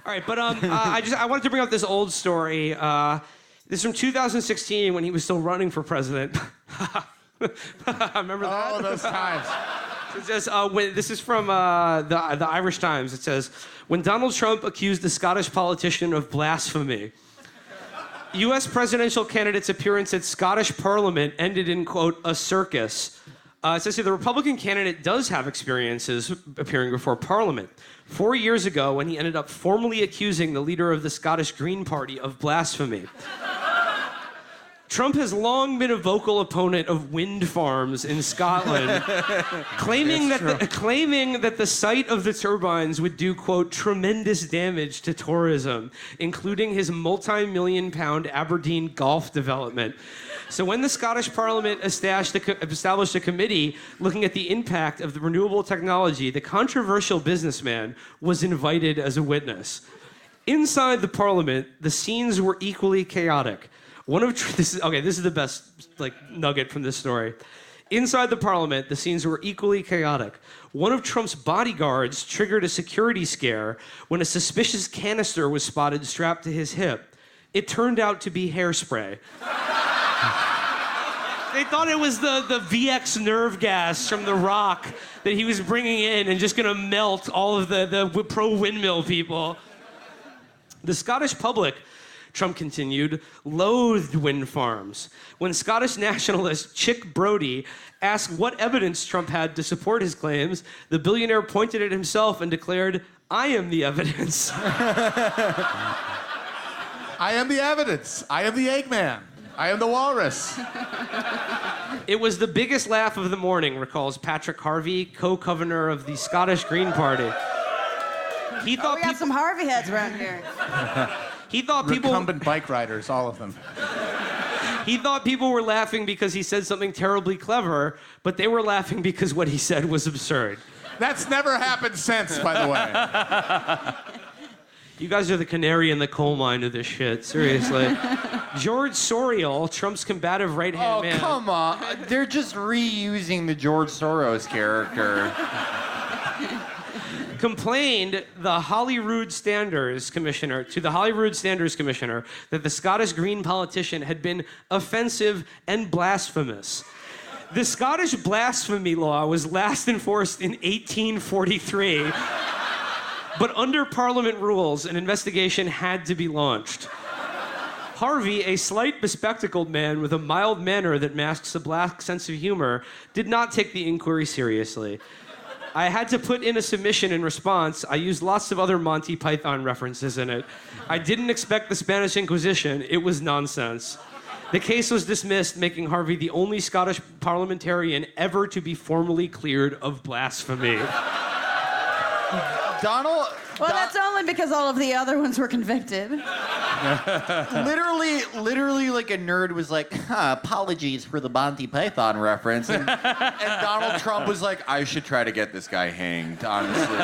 All right, but I wanted to bring up this old story. This is from 2016 when he was still running for president. Remember that? Oh, those times. It says, this is from the Irish Times. It says, when Donald Trump accused the Scottish politician of blasphemy, U.S. presidential candidate's appearance at Scottish Parliament ended in, quote, a circus. It says here, the Republican candidate does have experiences appearing before Parliament. 4 years ago, when he ended up formally accusing the leader of the Scottish Green Party of blasphemy. Trump has long been a vocal opponent of wind farms in Scotland, claiming that the sight of the turbines would do, quote, tremendous damage to tourism, including his multi-million-pound Aberdeen golf development. So when the Scottish Parliament established a committee looking at the impact of the renewable technology, the controversial businessman was invited as a witness. Inside the Parliament, the scenes were equally chaotic. This is the best nugget from this story. Inside the Parliament, the scenes were equally chaotic. One of Trump's bodyguards triggered a security scare when a suspicious canister was spotted strapped to his hip. It turned out to be hairspray. They thought it was the VX nerve gas from The Rock that he was bringing in and just gonna melt all of the pro-windmill people. The Scottish public, Trump continued, loathed wind farms. When Scottish nationalist Chick Brodie asked what evidence Trump had to support his claims, the billionaire pointed at himself and declared, I am the evidence. I am the evidence. I am the Eggman. I am the walrus. It was the biggest laugh of the morning, recalls Patrick Harvey, co-governor of the Scottish Green Party. He thought we got some Harvey heads around here. He thought recumbent bike riders, all of them. He thought people were laughing because he said something terribly clever, but they were laughing because what he said was absurd. That's never happened since, by the way. You guys are the canary in the coal mine of this shit, seriously. George Soros, Trump's combative right-hand man. Oh, come on. They're just reusing the George Soros character. Complained to the Holyrood Standards Commissioner that the Scottish Green politician had been offensive and blasphemous. The Scottish blasphemy law was last enforced in 1843, but under Parliament rules, an investigation had to be launched. Harvey, a slight bespectacled man with a mild manner that masks a black sense of humor, did not take the inquiry seriously. I had to put in a submission in response. I used lots of other Monty Python references in it. I didn't expect the Spanish Inquisition. It was nonsense. The case was dismissed, making Harvey the only Scottish parliamentarian ever to be formally cleared of blasphemy. Donald... Well, that's only because all of the other ones were convicted. literally, like a nerd was like, apologies for the Monty Python reference. And Donald Trump was like, I should try to get this guy hanged, honestly.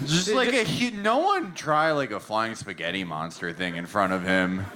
Just like no one try like a flying spaghetti monster thing in front of him.